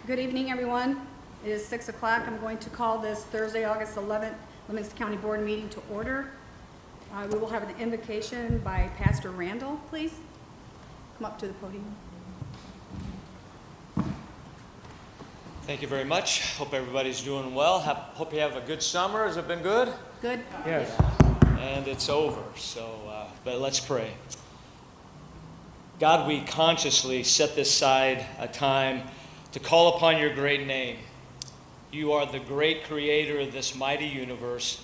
Good evening, everyone. It is 6 o'clock. I'm going to call this Thursday, August 11th, Livingston County Board meeting to order. We will have an invocation by Pastor Randall, please. Come up to the podium. Thank you very much. Hope everybody's doing well. Hope you have a good summer. Has it been good? Good. Yes. And it's over, but let's pray. God, we consciously set aside a time to call upon your great name. You are the great creator of this mighty universe,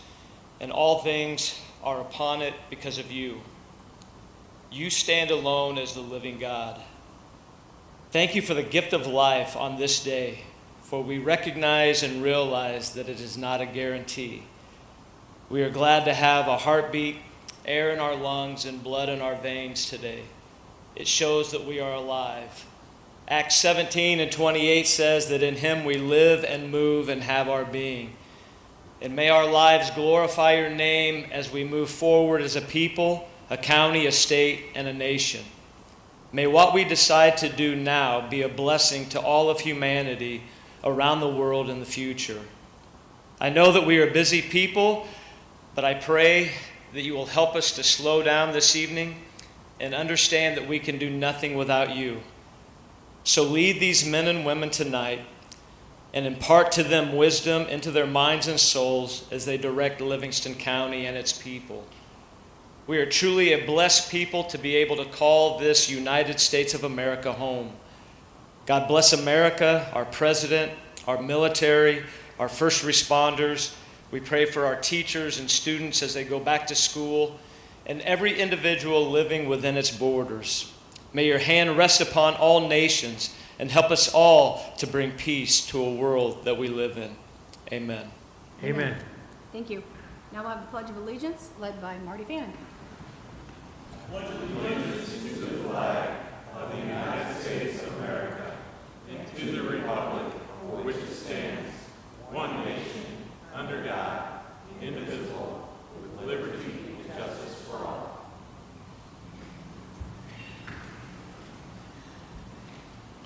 and all things are upon it because of you. You stand alone as the living God. Thank you for the gift of life on this day, for we recognize and realize that it is not a guarantee. We are glad to have a heartbeat, air in our lungs, and blood in our veins today. It shows that we are alive. Acts 17:28 says that in him we live and move and have our being. And may our lives glorify your name as we move forward as a people, a county, a state, and a nation. May what we decide to do now be a blessing to all of humanity around the world in the future. I know that we are busy people, but I pray that you will help us to slow down this evening and understand that we can do nothing without you. So lead these men and women tonight and impart to them wisdom into their minds and souls as they direct Livingston County and its people. We are truly a blessed people to be able to call this United States of America home. God bless America, our president, our military, our first responders. We pray for our teachers and students as they go back to school, and every individual living within its borders. May your hand rest upon all nations and help us all to bring peace to a world that we live in. Amen. Amen. Thank you. Now we'll have the Pledge of Allegiance, led by Marty Fannin. Pledge allegiance to the flag of the United States of America and to the republic for which it stands, one nation, under God, indivisible, with liberty and justice for all.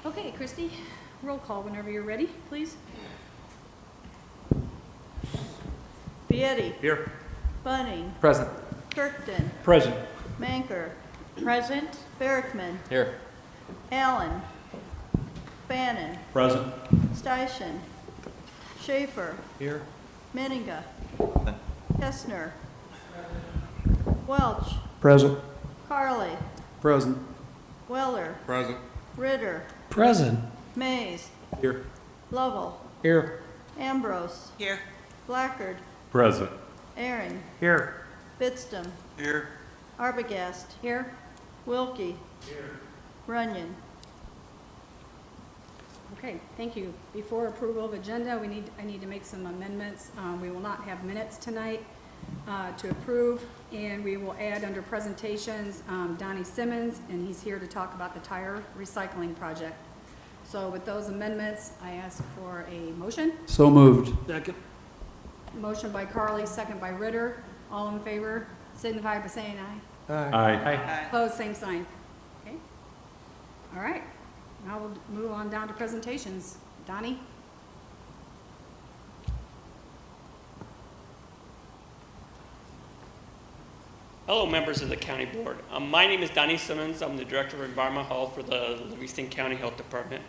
Okay, Christy, roll call whenever you're ready, please. Vietti. Here. Bunning. Present. Kirkton. Present. Manker. Present. Berkman. Here. Allen. Fannin. Present. Steichen. Schaefer. Here. Menninga. Kestner. Welch. Present. Carly. Present. Weller. Present. Ritter. Present. Mays. Here. Lovell. Here. Ambrose. Here. Blackard. Present. Aaron. Here. Bitston. Here. Arbogast. Here. Wilkie. Here. Runyon. Okay, thank you. Before approval of agenda, I need to make some amendments. We will not have minutes tonight to approve, and we will add under presentations Donnie Simmons, and he's here to talk about the tire recycling project. So with those amendments, I ask for a motion. So moved. Second. Motion by Carly, second by Ritter. All in favor, signify by saying aye. Aye. Opposed, same sign. Okay. All right. Now we'll move on down to presentations. Donnie? Hello, members of the County Board. My name is Donnie Simmons. I'm the Director of Environmental Health for the Livingston County Health Department.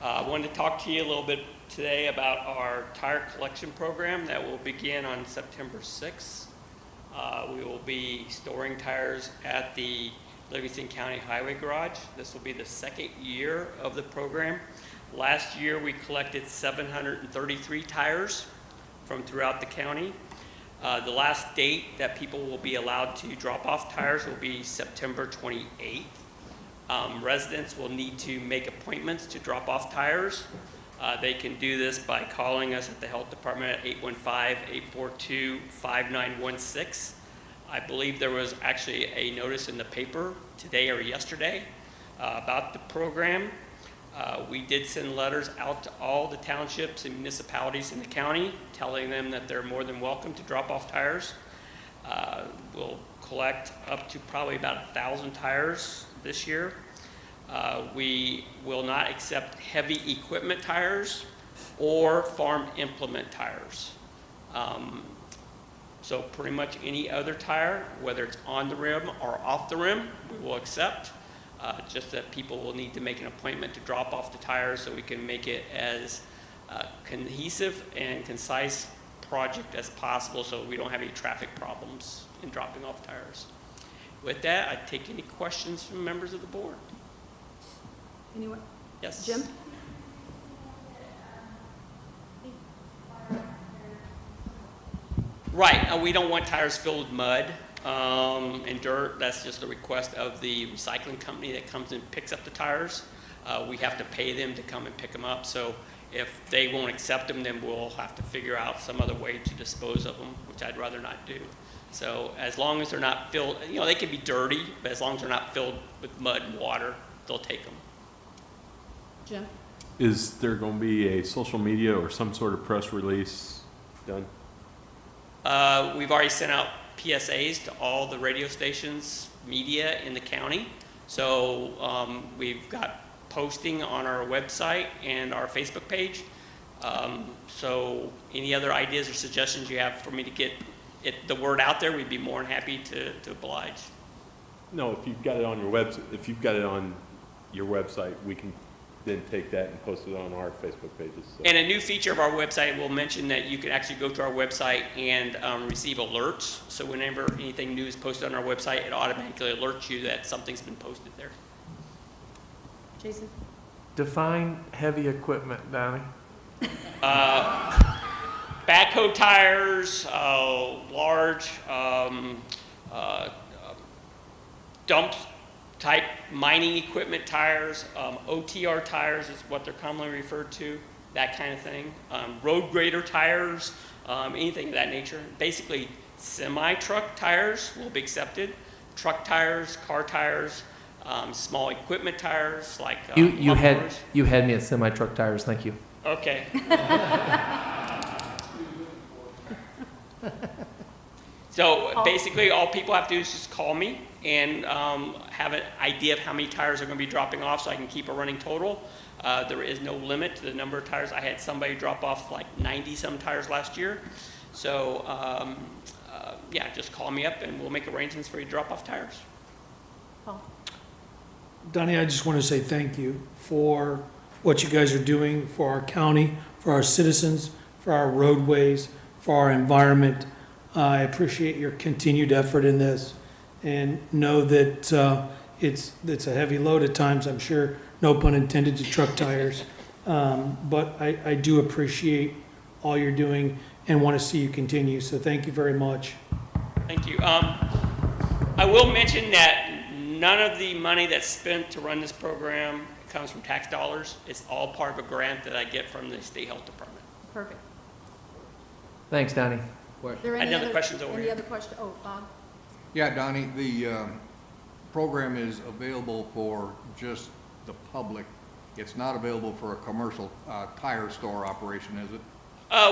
I wanted to talk to you a little bit today about our tire collection program that will begin on September 6th. We will be storing tires at the Livingston County Highway Garage. This will be the second year of the program. Last year we collected 733 tires from throughout the county. The last date that people will be allowed to drop off tires will be September 28th. Residents will need to make appointments to drop off tires. They can do this by calling us at the Health Department at 815-842-5916. I believe there was actually a notice in the paper today or yesterday about the program. We did send letters out to all the townships and municipalities in the county telling them that they're more than welcome to drop off tires. We'll collect up to probably about 1,000 tires this year. We will not accept heavy equipment tires or farm implement tires. So pretty much any other tire, whether it's on the rim or off the rim, we will accept. Just that people will need to make an appointment to drop off the tires so we can make it as cohesive and concise project as possible so we don't have any traffic problems in dropping off tires. With that, I take any questions from members of the board. Anyone? Yes? Jim? Right, we don't want tires filled with mud and dirt. That's just a request of the recycling company that comes and picks up the tires. We have to pay them to come and pick them up. So if they won't accept them, then we'll have to figure out some other way to dispose of them, which I'd rather not do. So as long as they're not filled, you know, they can be dirty, but as long as they're not filled with mud and water, they'll take them. Jim? Is there going to be a social media or some sort of press release done? We've already sent out PSAs to all the radio stations, media in the county. So we've got posting on our website and our Facebook page. So any other ideas or suggestions you have for me to get the word out there, we'd be more than happy to oblige. No, if you've got it on your website, we can then take that and post it on our Facebook pages. So. And a new feature of our website will mention that you can actually go to our website and receive alerts. So whenever anything new is posted on our website, it automatically alerts you that something's been posted there. Jason? Define heavy equipment, Donnie. Backhoe tires, large dump type mining equipment tires, OTR tires is what they're commonly referred to, that kind of thing. Road grader tires, anything of that nature. Basically, semi-truck tires will be accepted. Truck tires, car tires, small equipment tires like You had lawnmowers. me at semi-truck tires. Thank you. Okay. So basically, all people have to do is just call me and have an idea of how many tires are going to be dropping off so I can keep a running total. There is no limit to the number of tires. I had somebody drop off like 90-some tires last year. So yeah, just call me up and we'll make arrangements for you to drop off tires. Paul? Donnie, I just want to say thank you for what you guys are doing for our county, for our citizens, for our roadways, for our environment. I appreciate your continued effort in this and know that it's a heavy load at times, I'm sure, no pun intended, to truck tires. But I do appreciate all you're doing and want to see you continue. So thank you very much. Thank you. I will mention that none of the money that's spent to run this program comes from tax dollars. It's all part of a grant that I get from the State Health Department. Perfect. Thanks, Donnie. Are there any Any other questions over Any here? other question? Oh, Bob? Yeah, Donnie, the program is available for just the public. It's not available for a commercial tire store operation, is it?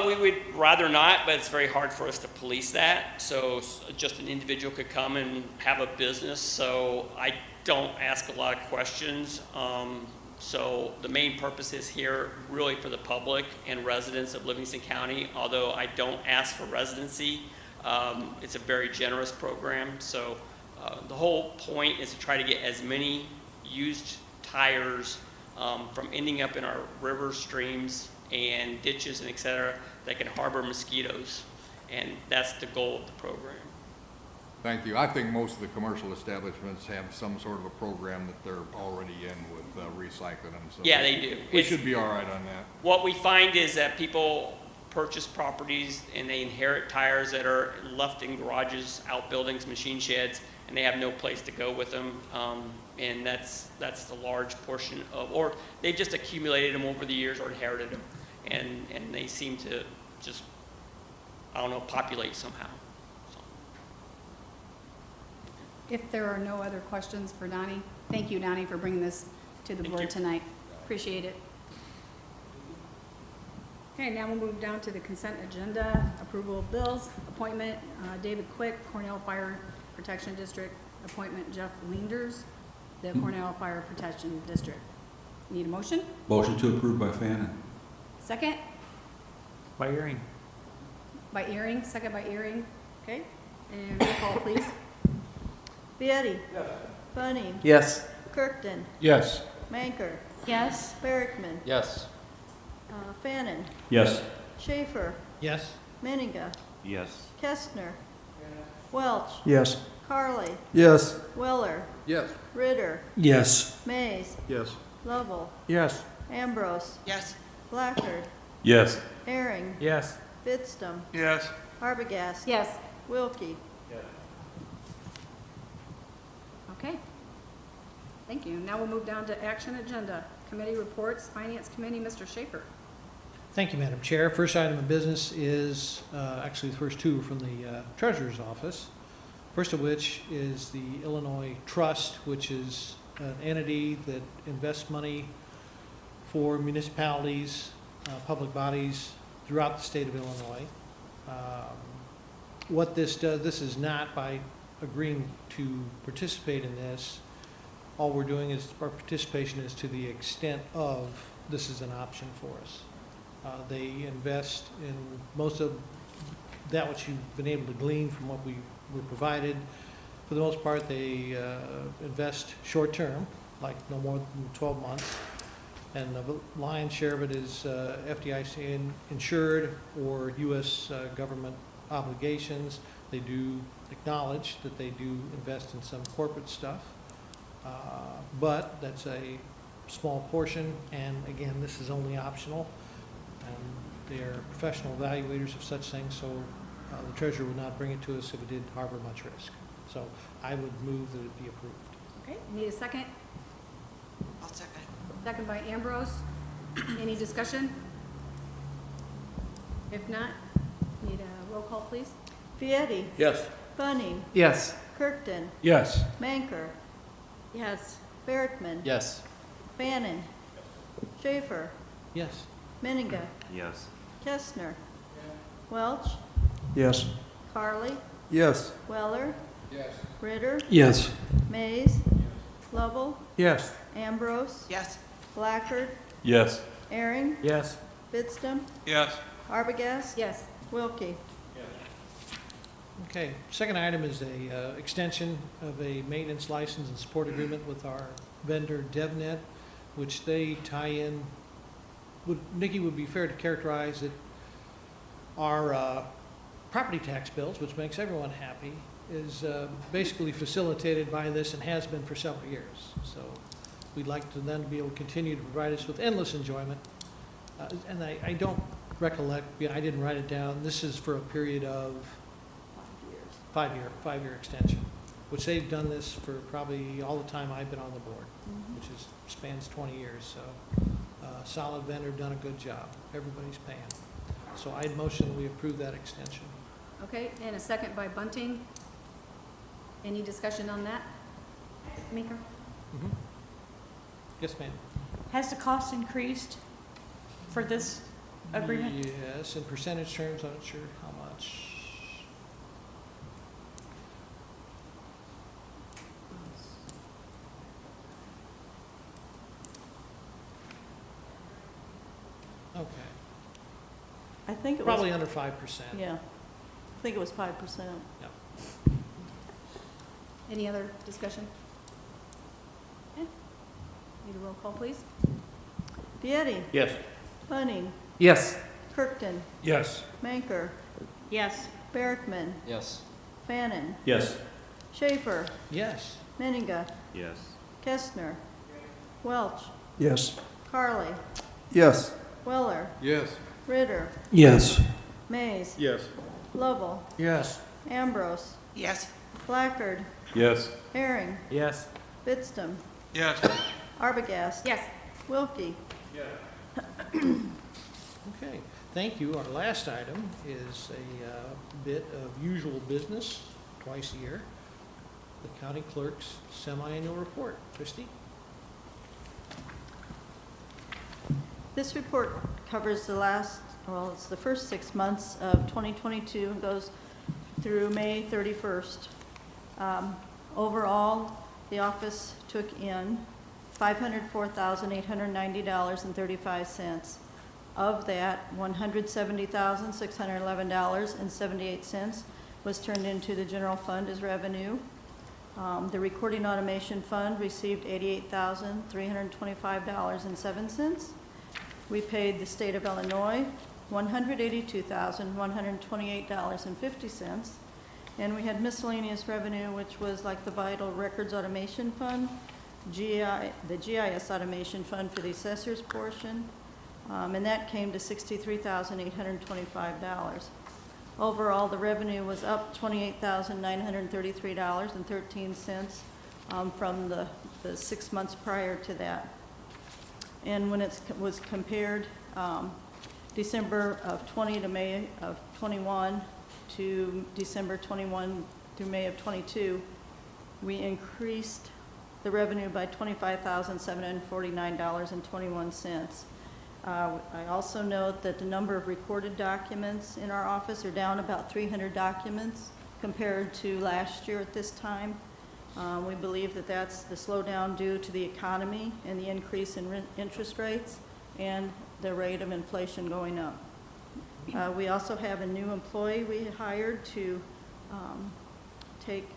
We would rather not, but it's very hard for us to police that. So just an individual could come and have a business. So I don't ask a lot of questions. So the main purpose is here really for the public and residents of Livingston County. Although I don't ask for residency, it's a very generous program. So the whole point is to try to get as many used tires from ending up in our rivers, streams, and ditches and et cetera that can harbor mosquitoes. And that's the goal of the program. Thank you. I think most of the commercial establishments have some sort of a program that they're already in with recycling them. So Yeah, they do. We should be all right on that. What we find is that people purchase properties and they inherit tires that are left in garages, outbuildings, machine sheds, and they have no place to go with them. And that's the large portion of, or they've just accumulated them over the years or inherited them. And they seem to just, I don't know, populate somehow. So. If there are no other questions for Donnie, thank you, Donnie, for bringing this to the Thank board you. tonight. Appreciate it. Okay, now we'll move down to the consent agenda, approval of bills, appointment, David Quick, Cornell Fire Protection District, appointment Jeff Leanders, the Cornell Fire Protection District. Need a motion? Motion to approve by Fannin. Second? By hearing. By Earing, second by Earing. Okay, and roll call, please. Vieti. Bunning. Yes. Kirkton. Yes. Manker. Yes. Bergman. Yes. Fannin. Yes. Schaefer. Yes. Menninga. Yes. Kestner. Welch. Yes. Carly. Yes. Weller. Yes. Ritter. Yes. Mays. Yes. Lovell. Yes. Ambrose. Yes. Blackard. Yes. Herring. Yes. Fidstum. Yes. Arbogast. Yes. Wilkie. Okay. Thank you. Now we'll move down to action agenda. Committee reports, Finance Committee, Mr. Schaefer. Thank you, Madam Chair. First item of business is, actually the first two from the Treasurer's Office. First of which is the Illinois Trust, which is an entity that invests money for municipalities, public bodies throughout the state of Illinois. What this does, this is not by agreeing to participate in this. All we're doing is, our participation is to the extent of this is an option for us. They invest in most of that which you've been able to glean from what we were provided. For the most part, they invest short-term, like no more than 12 months. And the lion's share of it is FDIC insured or U.S. government obligations. They do acknowledge that they do invest in some corporate stuff, but that's a small portion, and again, this is only optional. And they are professional evaluators of such things, so the treasurer would not bring it to us if it did harbor much risk. So I would move that it be approved. Okay, need a second? I'll second. Second by Ambrose. Any discussion? If not, need a roll call, please. Vieti. Yes. Bunning. Yes. Kirkton. Yes. Manker. Yes. Bergman. Yes. Fannin. Schaefer. Yes. Menninga. Yes. Kestner. Welch. Yes. Carly. Yes. Weller. Yes. Ritter. Yes. Mays. Lovell. Yes. Ambrose. Yes. Blackard. Yes. Herring. Yes. Fidstum. Yes. Arbogast. Yes. Wilkie. Okay, second item is a extension of a maintenance license and support agreement with our vendor DevNet, which they tie in. Nikki, would be fair to characterize that our property tax bills, which makes everyone happy, is basically facilitated by this and has been for several years. So we'd like to then be able to continue to provide us with endless enjoyment. And I don't recollect, I didn't write it down. This is for a period of 5-year extension, which they've done this for probably all the time I've been on the board, which is spans 20 years. So solid vendor, done a good job. Everybody's paying. So I'd motion that we approve that extension. Okay, and a second by Bunting. Any discussion on that? Maker? Yes, ma'am. Has the cost increased for this agreement? Yes, in percentage terms, I'm not sure how much. Okay, I think it was. probably under 5%. Yeah. I think it was 5%. Any other discussion? Okay. Need a roll call, please? Vieti. Yes. Bunning. Yes. Kirkton. Yes. Manker. Yes. Bergman. Yes. Fannin. Yes. Schaefer. Yes. Menninga. Yes. Kestner. Welch. Yes. Carly. Yes. Weller. Yes. Ritter. Yes. Mays. Yes. Lovell. Yes. Ambrose. Yes. Blackard. Yes. Herring. Yes. Fidstum. Yes. Yes. Arbogast. Wilkie. Okay, thank you. Our last item is a bit of usual business, twice a year. The county clerk's semi-annual report. Christie? This report covers it's the first 6 months of 2022 and goes through May 31st. Overall, the office took in $504,890.35. Of that, $170,611.78 was turned into the general fund as revenue. The recording automation fund received $88,325.07. We paid the state of Illinois $182,128.50. And we had miscellaneous revenue, which was like the Vital Records Automation Fund, the GIS Automation Fund for the assessor's portion, and that came to $63,825. Overall, the revenue was up $28,933.13 from the 6 months prior to that. And when it was compared December of 20 to May of 21 to December 21 through May of 22, we increased the revenue by $25,749.21. I also note that the number of recorded documents in our office are down about 300 documents compared to last year at this time. We believe that that's the slowdown due to the economy and the increase in interest rates and the rate of inflation going up. We also have a new employee we hired to take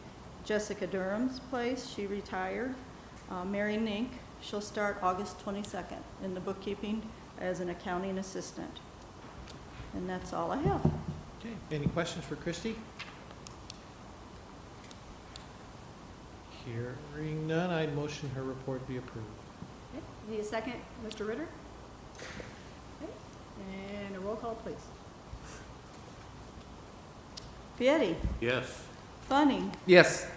Jessica Durham's place. She retired. Mary Nink, she'll start August 22nd in the bookkeeping as an accounting assistant. And that's all I have. Okay, any questions for Christie? Hearing none, I'd motion her report be approved. Okay, need a second, Mr. Ritter? Okay, and a roll call, please. Yes. Vieti, Funny, Yes.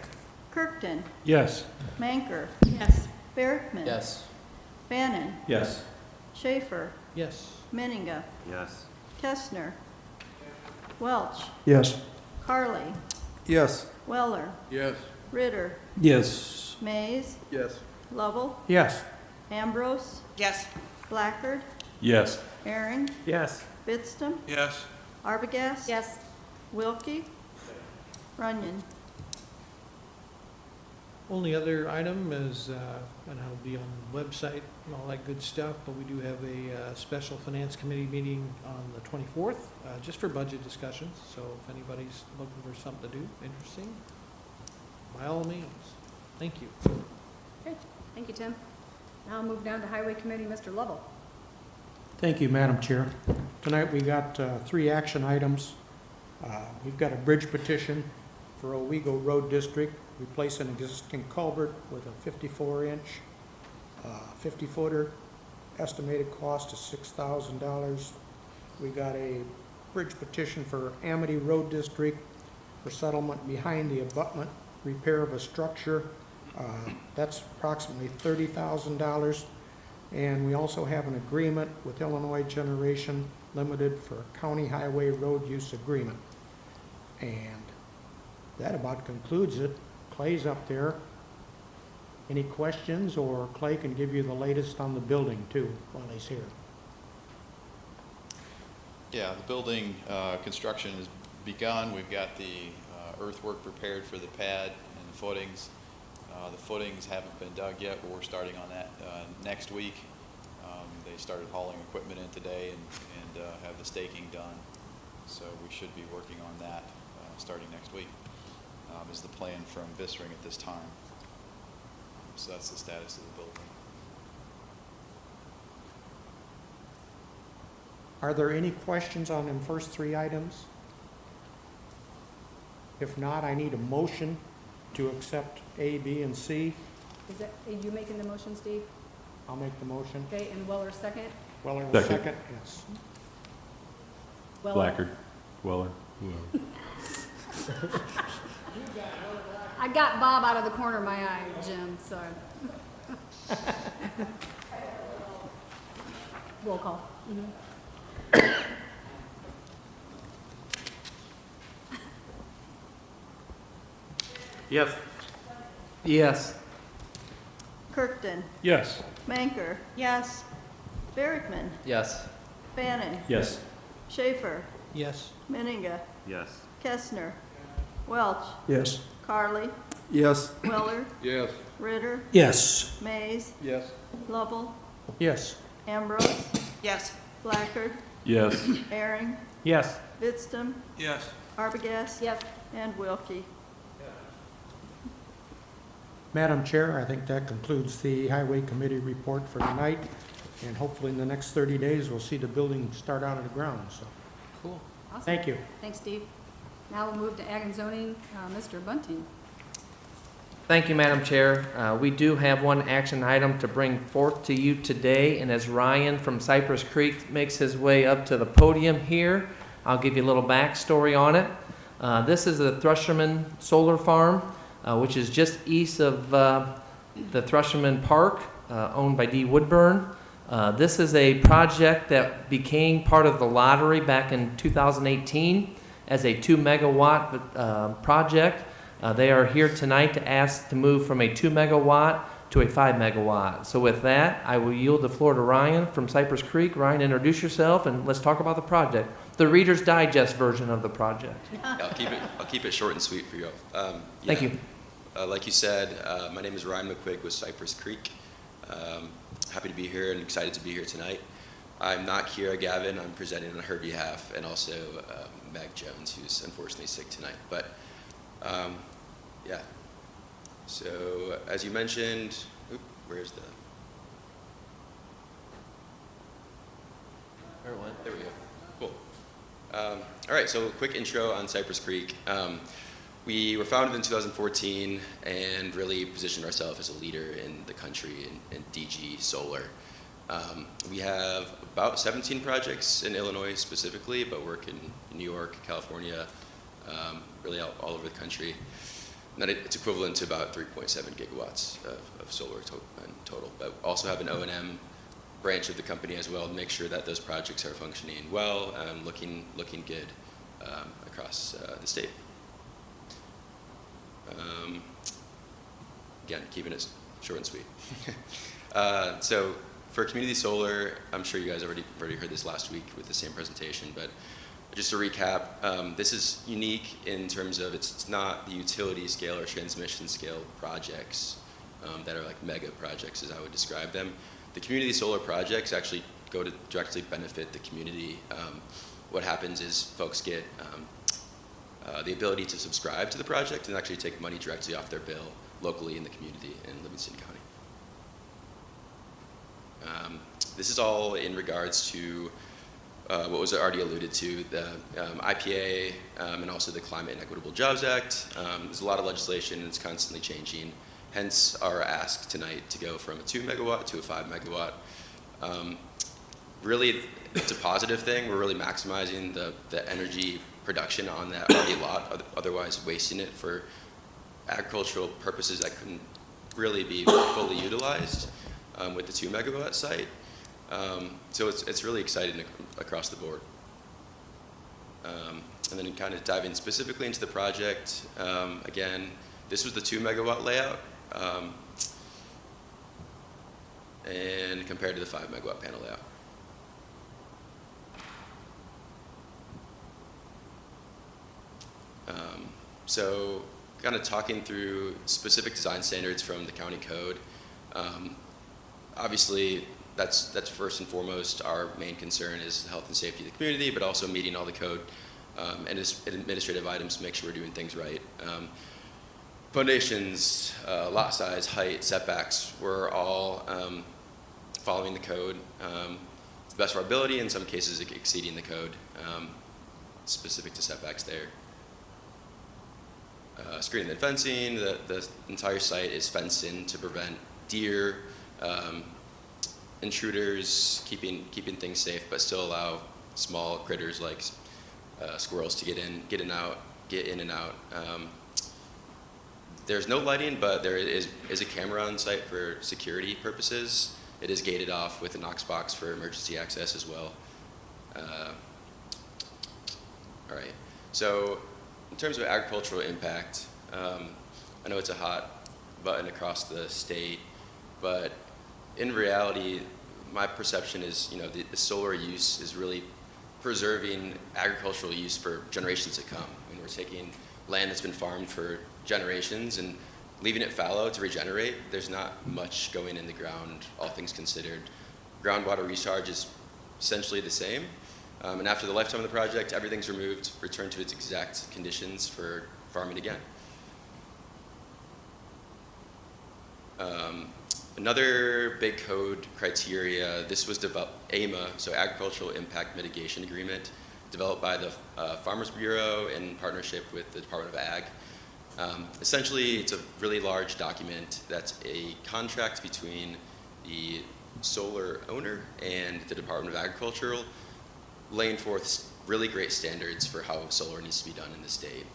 Kirkton, Yes. Manker, Yes. Barrickman. Yes. Bannon, Yes. Schaefer, Yes. Menninga, Yes. Kestner, Welch, Yes. Carly, Yes. Weller, Yes. Ritter, Yes. Mays, Yes. Lovell, Yes. Ambrose, Yes. Blackard, Yes. Aaron, Yes. Bitstam, Yes. Arbogast. Yes. Wilkie, Runyon. Only other item is, and I'll be on the website and all that good stuff, but we do have a special finance committee meeting on the 24th, just for budget discussions. So if anybody's looking for something to do, interesting, by all means. Thank you. Okay, thank you, Tim. Now I'll move down to Highway Committee, Mr. Lovell. Thank you, Madam Chair. Tonight we got 3 action items. We've got a bridge petition for Owego Road District, replace an existing culvert with a 54-inch, 50-footer, estimated cost is $6,000. We got a bridge petition for Amity Road District for settlement behind the abutment, repair of a structure. That's approximately $30,000. And we also have an agreement with Illinois Generation Limited for a county highway road use agreement. And that about concludes it. Clay's up there. Any questions, or Clay can give you the latest on the building too while he's here. Yeah, the building construction has begun. We've got the earthwork prepared for the pad and the footings. The footings haven't been dug yet, but we're starting on that next week. They started hauling equipment in today and have the staking done. So we should be working on that starting next week, is the plan from Vissring at this time. So that's the status of the building. Are there any questions on them first 3 items? If not, I need a motion to accept A, B, and C. Are you making the motion, Steve? I'll make the motion. Okay, and Weller second? Weller will Second. second, yes. Weller. Blackard. Weller. Whoever. I got Bob out of the corner of my eye, Jim, so. Roll call. Yes. Yes. Kirkton, Yes. Manker, Yes. Barrickman, Yes. Bannon, Yes. Schaefer, Yes. Menninga, Yes. Kestner, Welch, Yes. Carly, Yes. Weller, Yes. Ritter, Yes. Mays, Yes. Lovell, Yes. Ambrose, Yes. Blackard, Yes. Aaron, Yes. Vidstem, Yes. Arbogast. Yes. And Wilkie. Madam Chair, I think that concludes the Highway Committee report for tonight, and hopefully in the next 30 days, we'll see the building start out of the ground, so, Cool. Awesome. thank you. Thanks, Steve. Now we'll move to Ag and Zoning, Mr. Bunting. Thank you, Madam Chair. We do have one action item to bring forth to you today, and as Ryan from Cypress Creek makes his way up to the podium here, I'll give you a little backstory on it. This is the Thresherman Solar Farm, which is just east of the Thresherman Park, owned by D. Woodburn. This is a project that became part of the lottery back in 2018 as a 2 megawatt project. They are here tonight to ask to move from a 2 megawatt to a 5 megawatt. So with that, I will yield the floor to Ryan from Cypress Creek. Ryan, introduce yourself and let's talk about the project. The Reader's Digest version of the project. I'll keep it short and sweet for you. Thank you. Like you said, my name is Ryan McQuigg with Cypress Creek. Happy to be here and excited to be here tonight. I'm not Kira Gavin. I'm presenting on her behalf, and also Meg Jones, who's unfortunately sick tonight. But yeah. So as you mentioned, where's the? Where it went? There we go. Cool. All right. So a quick intro on Cypress Creek. We were founded in 2014 and really positioned ourselves as a leader in the country in DG solar. We have about 17 projects in Illinois specifically, but work in New York, California, really all over the country. And it's equivalent to about 3.7 gigawatts of solar in total. But also have an O&M branch of the company as well to make sure that those projects are functioning well and looking good across the state. Again, keeping it short and sweet. So for community solar, I'm sure you guys already heard this last week with the same presentation, but just to recap, this is unique in terms of it's not the utility scale or transmission scale projects that are like mega projects as I would describe them. The community solar projects actually go to directly benefit the community. What happens is folks get the ability to subscribe to the project and actually take money directly off their bill locally in the community in Livingston County. This is all in regards to what was already alluded to, the IPA and also the Climate and Equitable Jobs Act. There's a lot of legislation and it's constantly changing. Hence our ask tonight to go from a 2 megawatt to a 5 megawatt. Really, it's a positive thing. We're really maximizing the energy production on that RV lot, otherwise wasting it for agricultural purposes that couldn't really be fully utilized with the 2 megawatt site. So it's really exciting across the board. And then kind of diving specifically into the project, again, this was the 2 megawatt layout and compared to the 5 megawatt panel layout. So kind of talking through specific design standards from the county code. Obviously, that's first and foremost our main concern is the health and safety of the community, but also meeting all the code and administrative items to make sure we're doing things right. Foundations, lot size, height, setbacks, we're all following the code to the best of our ability, in some cases exceeding the code specific to setbacks there. Screening and fencing, the entire site is fenced in to prevent deer, intruders, keeping things safe, but still allow small critters like squirrels to get in and out. There's no lighting, but there is a camera on site for security purposes. It is gated off with a Knox box for emergency access as well. All right, so in terms of agricultural impact, I know it's a hot button across the state, but in reality, my perception is, the solar use is really preserving agricultural use for generations to come. I mean, we're taking land that's been farmed for generations and leaving it fallow to regenerate, there's not much going in the ground, all things considered. Groundwater recharge is essentially the same. And after the lifetime of the project, everything's removed, returned to its exact conditions for farming again. Another big code criteria, this was developed, AIMA, so Agricultural Impact Mitigation Agreement, developed by the Farmers Bureau in partnership with the Department of Ag. Essentially, it's a really large document that's a contract between the solar owner and the Department of Agriculture, laying forth really great standards for how solar needs to be done in the state.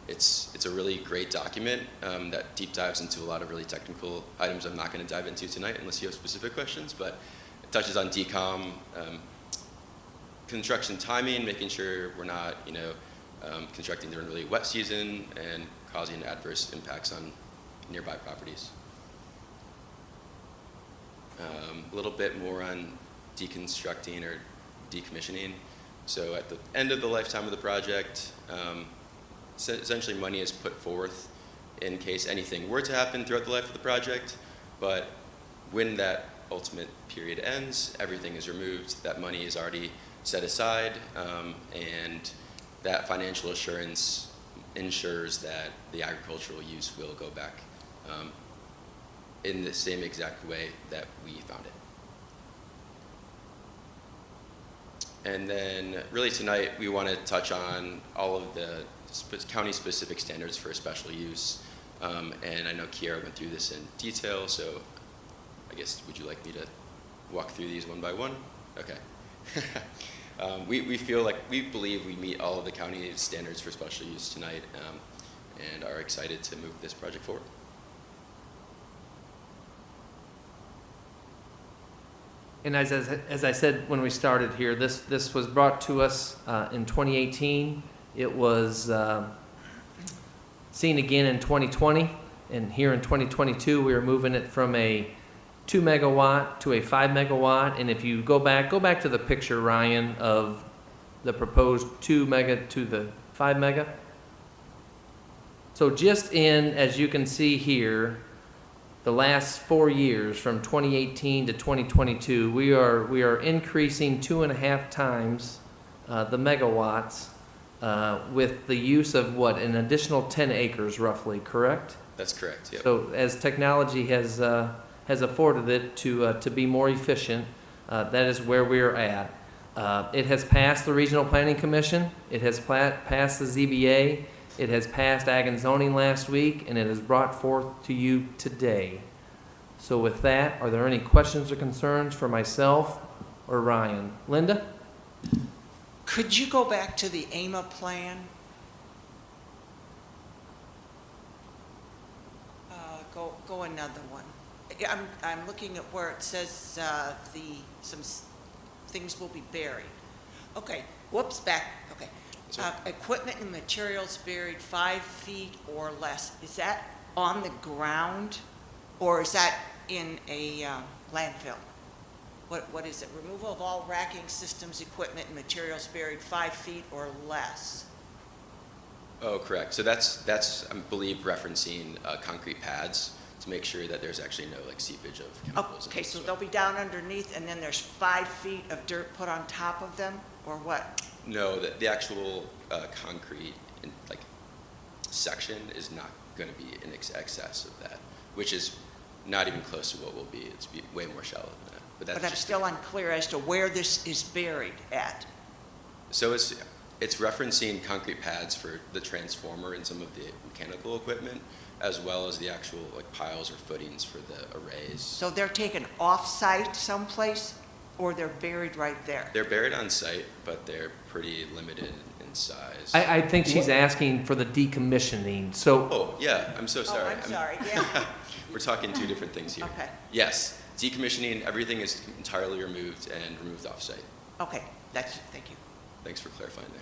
It's a really great document that deep dives into a lot of really technical items I'm not going to dive into tonight unless you have specific questions, but it touches on decom, construction timing, making sure we're not, constructing during really wet season and causing adverse impacts on nearby properties. A little bit more on deconstructing or decommissioning. So at the end of the lifetime of the project, essentially money is put forth in case anything were to happen throughout the life of the project, but when that ultimate period ends, everything is removed, that money is already set aside, and that financial assurance ensures that the agricultural use will go back in the same exact way that we found it. And then really tonight we want to touch on all of the county-specific standards for special use. And I know Kiara went through this in detail, so I guess would you like me to walk through these one by one? Okay. We believe we meet all of the county standards for special use tonight, and are excited to move this project forward. And as I said when we started here, this was brought to us in 2018. It was seen again in 2020, and here in 2022 we are moving it from a 2 megawatt to a 5 megawatt. And if you go back to the picture, Ryan, of the proposed 2 mega to the 5 mega. So just in, as you can see here, the last 4 years from 2018 to 2022, we are increasing 2.5 times the megawatts with the use of what, an additional 10 acres roughly, correct? That's correct, yep. So as technology has afforded it to be more efficient, that is where we're at. It has passed the Regional Planning Commission, it has passed the ZBA, it has passed Ag and Zoning last week, and it is brought forth to you today. So with that, are there any questions or concerns for myself or Ryan? Linda? Could you go back to the AIMA plan? Go another one. I'm looking at where it says some things will be buried. Okay, whoops, back. Okay. Equipment and materials buried 5 feet or less. Is that on the ground, or is that in a landfill? What is it? Removal of all racking systems, equipment, and materials buried 5 feet or less. Oh, correct. So that's I believe referencing concrete pads to make sure that there's actually no seepage of chemicals. Okay, so they'll be down underneath, and then there's 5 feet of dirt put on top of them, or what? No, the actual concrete section is not going to be in excess of that, which is not even close to what will be. It's way more shallow than that. But I'm still unclear as to where this is buried at. So it's referencing concrete pads for the transformer and some of the mechanical equipment, as well as the actual piles or footings for the arrays. So they're taken off-site someplace, or they're buried right there? They're buried on site, but they're pretty limited in size. I think she's asking for the decommissioning, so. Oh, yeah, I'm so sorry. Oh, I'm sorry, yeah. We're talking two different things here. Okay. Yes, decommissioning, everything is entirely removed and removed off-site. Okay, thank you. Thanks for clarifying there.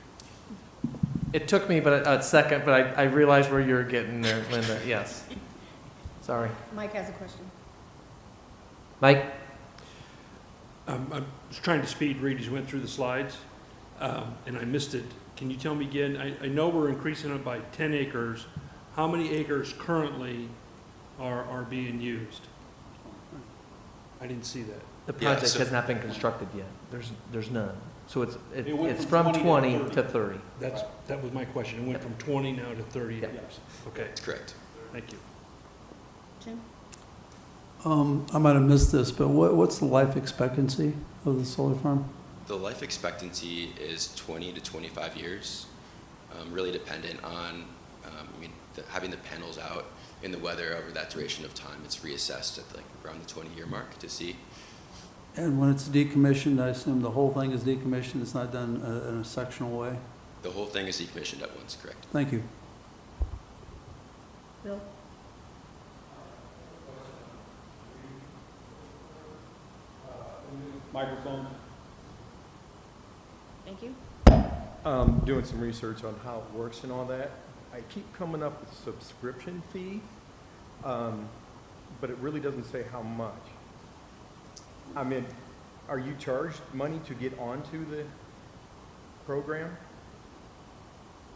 It took me a second, but I realized where you were getting there, Linda, yes. Sorry. Mike has a question. Mike? I was trying to speed read as you went through the slides, and I missed it. Can you tell me again? I know we're increasing it by 10 acres. How many acres currently are being used? I didn't see that. The Yeah, project so- has not been constructed yet. There's none. So It went it's from from 20 20 to 30. That was my question. It went from 20 now to 30 Yeah. acres. Okay, That's correct. thank you. Jim? I might have missed this, but what's the life expectancy of the solar farm? The life expectancy is 20 to 25 years, really dependent on, having the panels out in the weather over that duration of time. It's reassessed at like around the 20-year mark to see. And when it's decommissioned, I assume the whole thing is decommissioned, it's not done in a sectional way? The whole thing is decommissioned at once, correct? Thank you. Bill? Microphone. Thank you. Doing some research on how it works and all that. I keep coming up with subscription fee, but it really doesn't say how much. I mean, are you charged money to get onto the program?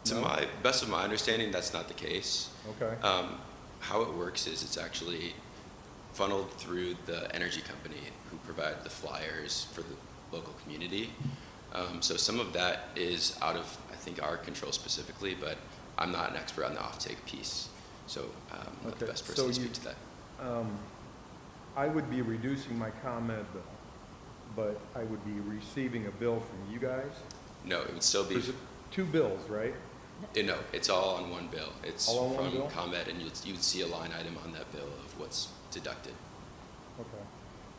To my best of my understanding, that's not the case. Okay. How it works is it's actually funneled through the energy company who provide the flyers for the local community. So some of that is out of, I think, our control specifically, but I'm not an expert on the offtake piece. So I'm not the best person to speak to that. I would be reducing my ComEd bill, but I would be receiving a bill from you guys? No, it would still be. There's two bills, right? No, it's all on one bill. It's All on one from bill? ComEd, and you'd see a line item on that bill of what's deducted. Okay.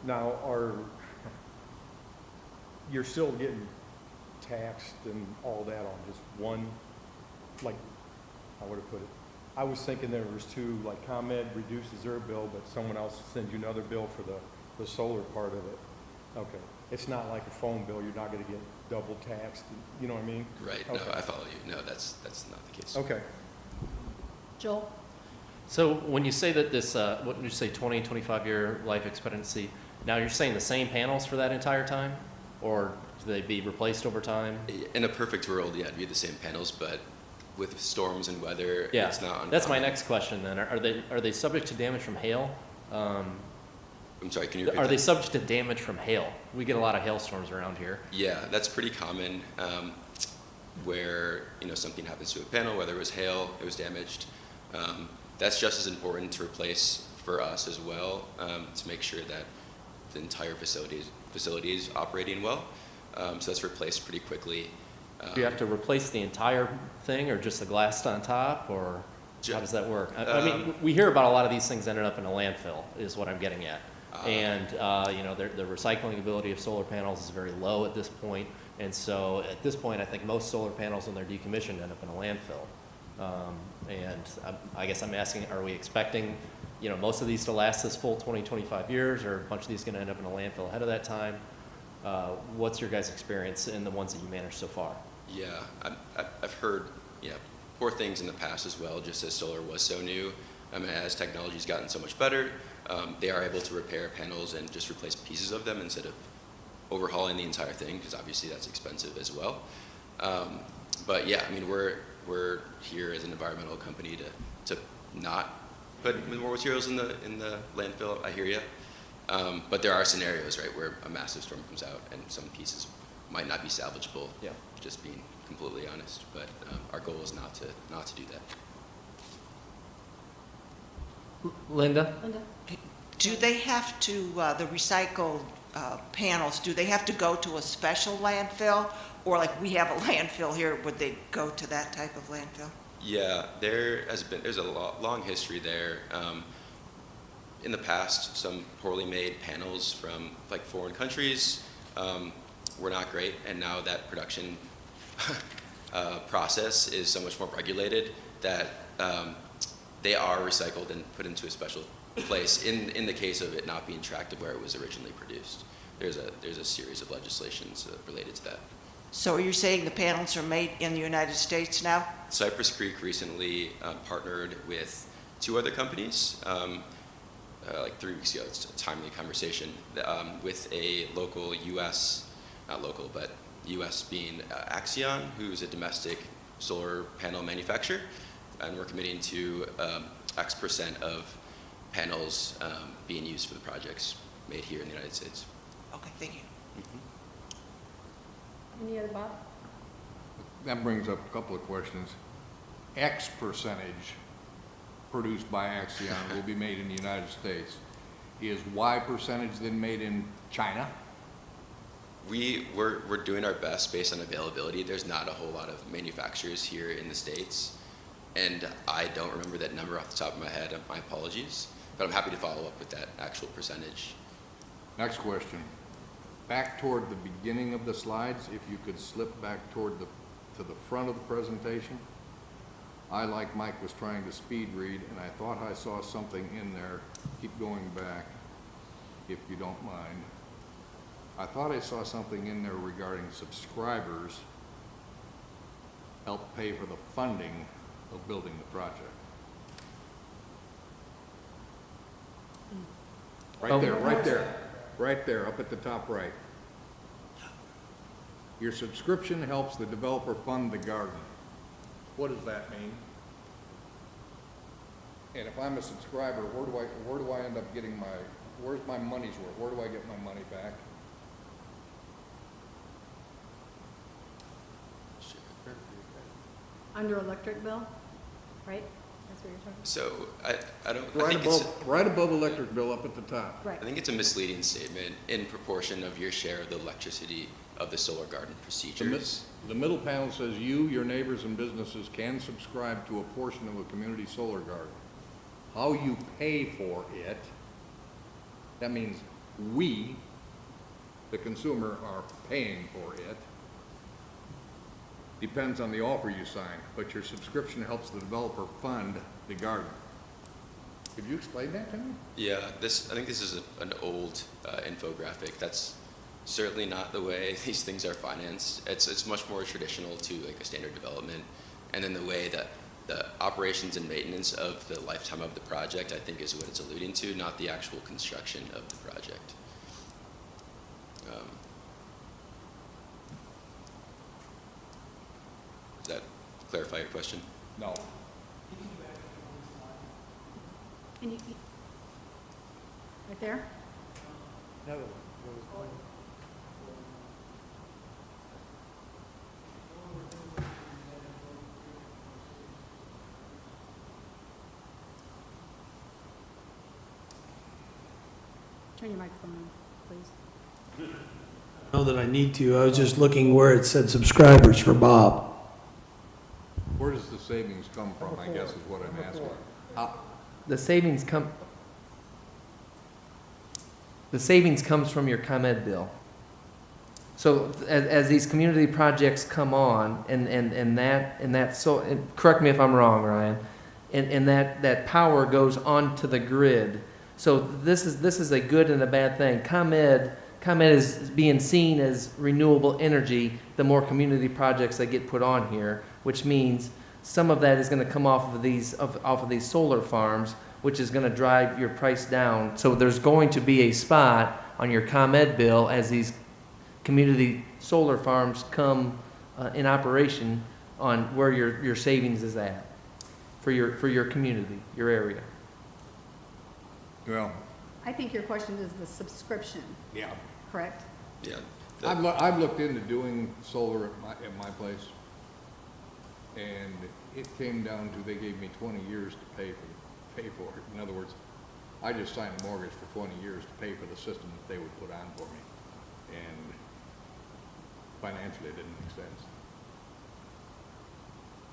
Now, you're still getting taxed and all that on just one, like, how would I put it? I was thinking there was two, like ComEd reduces their bill, but someone else sends you another bill for the solar part of it. Okay. It's not like a phone bill, you're not gonna get double taxed, you know what I mean? Right, Okay. no, I follow you. No, that's not the case. Okay. Joel? So when you say that this, what did you say, 20, 25-year life expectancy, now you're saying the same panels for that entire time? Or do they be replaced over time? In a perfect world, yeah, it'd be the same panels, but with storms and weather, Yeah, it's not uncommon. that's my next question then. Are they subject to damage from hail? I'm sorry, can you repeat Are they that? subject to damage from hail? We get a lot of hailstorms around here. Yeah, that's pretty common, where, something happens to a panel, whether it was hail, it was damaged. That's just as important to replace for us as well, to make sure that the entire facility is operating well. So that's replaced pretty quickly. Do you have to replace the entire thing or just the glass on top, or how does that work? I mean, we hear about a lot of these things ended up in a landfill is what I'm getting at. And, the recycling ability of solar panels is very low at this point. And so at this point, I think most solar panels, when they're decommissioned, end up in a landfill. And I guess I'm asking, are we expecting, most of these to last this full 20, 25 years, or a bunch of these going to end up in a landfill ahead of that time? What's your guys' experience in the ones that you managed so far? Yeah, I've heard, poor things in the past as well, just as solar was so new. As technology's gotten so much better, they are able to repair panels and just replace pieces of them instead of overhauling the entire thing, because obviously that's expensive as well. But yeah, I mean, we're here as an environmental company to not put more materials in the landfill. I hear you. But there are scenarios, right, where a massive storm comes out and some pieces might not be salvageable. Yeah. Just being completely honest. But our goal is not to do that. Linda? Do they have to, the recycled panels, do they have to go to a special landfill? Or like we have a landfill here, would they go to that type of landfill? Yeah, there's a long history there. In the past, some poorly made panels from like foreign countries were not great, and now that production process is so much more regulated that they are recycled and put into a special place in the case of it not being tracked to where it was originally produced. There's a series of legislations related to that. So are you saying the panels are made in the United States now? Cypress Creek recently partnered with two other companies, like 3 weeks ago. It's a timely conversation, with a local U.S., not local, but U.S. being Axion, who's a domestic solar panel manufacturer, and we're committing to X% of panels being used for the projects made here in the United States. Okay, thank you. Any other, Bob? That brings up a couple of questions. X percentage produced by Axion will be made in the United States. Is Y percentage then made in China? We're doing our best based on availability. There's not a whole lot of manufacturers here in the States, and I don't remember that number off the top of my head. My apologies, but I'm happy to follow up with that actual percentage. Next question. Back toward the beginning of the slides, if you could slip back toward to the front of the presentation. I, like Mike, was trying to speed read, and I thought I saw something in there. Keep going back, if you don't mind. I thought I saw something in there regarding subscribers help pay for the funding of building the project. Right there, right there, right there, up at the top right. Your subscription helps the developer fund the garden. What does that mean? And if I'm a subscriber, where do I end up getting where's my money's worth? Where do I get my money back? Under electric bill, right? That's what you're talking about? So I don't. Right I think it's, right above electric bill up at the top. Right. I think it's a misleading statement in proportion of your share of the electricity of the solar garden procedures. The middle panel says you, your neighbors, and businesses can subscribe to a portion of a community solar garden. How you pay for it, that means we, the consumer, are paying for it, depends on the offer you sign, but your subscription helps the developer fund the garden. Could you explain that to me? Yeah, I think this is an old infographic. That's certainly not the way these things are financed. It's much more traditional to like a standard development, and then the way that the operations and maintenance of the lifetime of the project, I think, is what it's alluding to, not the actual construction of the project. Does that clarify your question? No. Can you, right there? Another one. Turn your microphone on, please. Know that I need to. I was just looking where it said subscribers for Bob. Where does the savings come from, I guess is what I'm asking. The savings comes from your ComEd bill. So as these community projects come on, correct me if I'm wrong, Ryan, and that power goes onto the grid. So this is a good and a bad thing. ComEd is being seen as renewable energy the more community projects that get put on here, which means some of that is going to come off of these solar farms, which is going to drive your price down. So there's going to be a spot on your ComEd bill as these community solar farms come in operation on where your savings is at for your community, your area. Well, I think your question is the subscription, yeah. correct? Yeah. I've looked into doing solar at my place, and it came down to they gave me 20 years to pay for it. In other words, I just signed a mortgage for 20 years to pay for the system that they would put on for me, and financially it didn't make sense.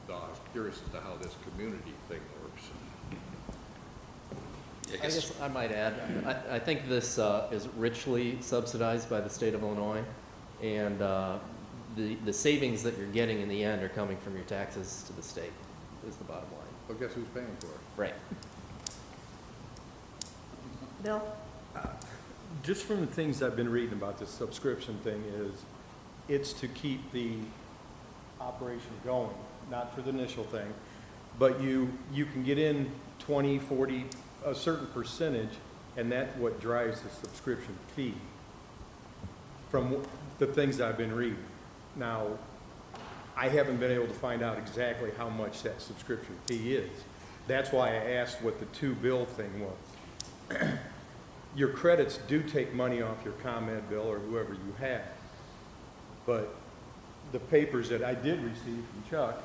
So I was curious as to how this community thing works. I guess I might add, I think this is richly subsidized by the state of Illinois, and the savings that you're getting in the end are coming from your taxes to the state, is the bottom line. Well, guess who's paying for it? Right. Bill? Just from the things I've been reading about this subscription thing is, it's to keep the operation going, not for the initial thing, but you can get in 20, 40, a certain percentage, and that's what drives the subscription fee from the things I've been reading. Now, I haven't been able to find out exactly how much that subscription fee is. That's why I asked what the two bill thing was. your credits do take money off your ComEd bill or whoever you have. But the papers that I did receive from Chuck,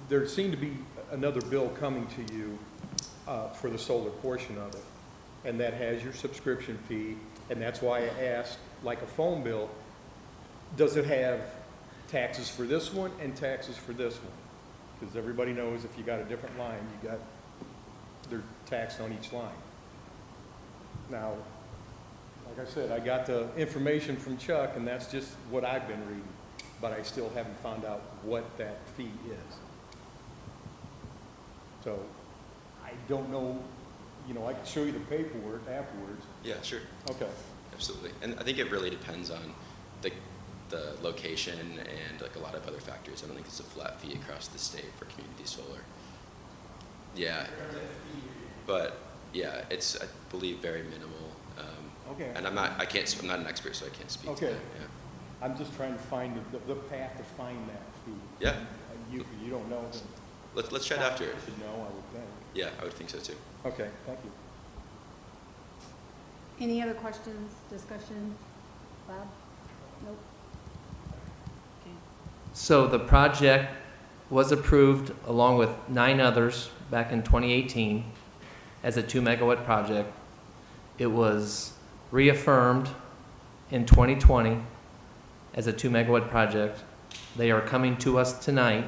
there seemed to be another bill coming to you for the solar portion of it. And that has your subscription fee, and that's why I asked, like a phone bill, does it have taxes for this one and taxes for this one? Because everybody knows if you got a different line, they're taxed on each line. Now, like I said, I got the information from Chuck, and that's just what I've been reading, but I still haven't found out what that fee is. So, I don't know, I can show you the paperwork afterwards. Yeah, sure. Okay. Absolutely. And I think it really depends on the location and like a lot of other factors. I don't think it's a flat fee across the state for community solar. Yeah. But yeah, it's, I believe, very minimal. Okay. And I'm not an expert, so I can't speak to Okay. that. Yeah. I'm just trying to find the path to find that fee. Yeah. You don't know. Let's chat after. Should know, I would think. Yeah, I would think so too. Okay, thank you. Any other questions, discussion? Bob? Nope. Okay. So the project was approved along with 9 others back in 2018 as a 2 megawatt project. It was reaffirmed in 2020 as a 2 megawatt project. They are coming to us tonight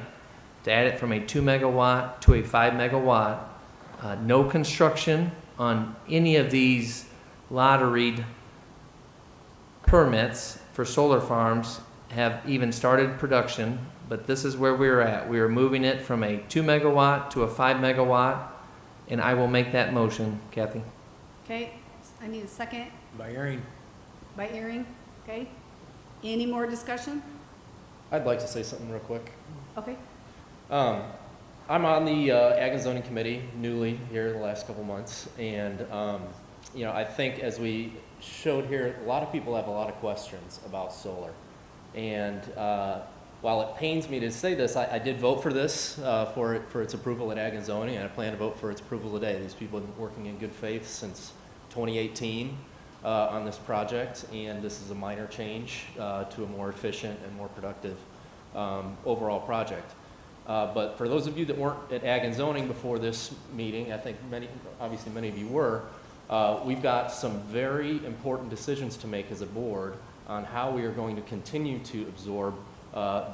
to add it from a 2 megawatt to a 5 megawatt. No construction on any of these lotteried permits for solar farms have even started production, but this is where we're at. We are moving it from a 2 megawatt to a 5 megawatt, and I will make that motion, Kathy. Okay, I need a second. By Aaron. By Aaron, okay. Any more discussion? I'd like to say something real quick. Okay. I'm on the Ag and Zoning Committee, newly here the last couple months, and I think as we showed here, a lot of people have a lot of questions about solar. And while it pains me to say this, I did vote for this, for its approval at Ag and Zoning, and I plan to vote for its approval today. These people have been working in good faith since 2018 on this project, and this is a minor change to a more efficient and more productive overall project. But for those of you that weren't at Ag and Zoning before this meeting, I think obviously many of you were, we've got some very important decisions to make as a board on how we are going to continue to absorb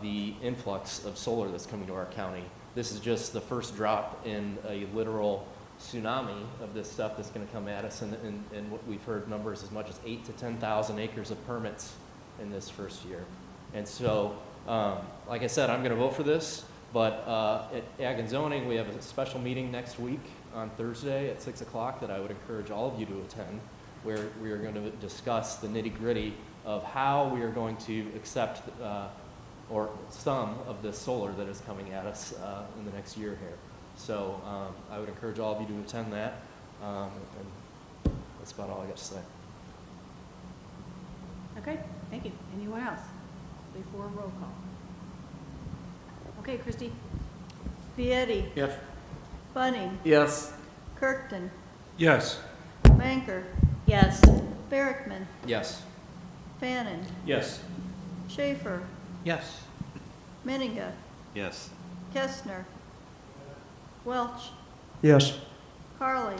the influx of solar that's coming to our county. This is just the first drop in a literal tsunami of this stuff that's going to come at us, and what we've heard numbers as much as 8,000 to 10,000 acres of permits in this first year. And so, like I said, I'm going to vote for this. But at Ag and Zoning, we have a special meeting next week on Thursday at 6 o'clock that I would encourage all of you to attend, where we are going to discuss the nitty-gritty of how we are going to accept or some of the solar that is coming at us in the next year here. So I would encourage all of you to attend that, and that's about all I got to say. Okay, thank you. Anyone else before roll call? Okay, Christie. Vietti. Yes. Bunning. Yes. Kirkton. Yes. Manker. Yes. Barrickman. Yes. Fannin. Yes. Schaefer. Yes. Menninga. Yes. Kestner. Welch. Yes. Carly.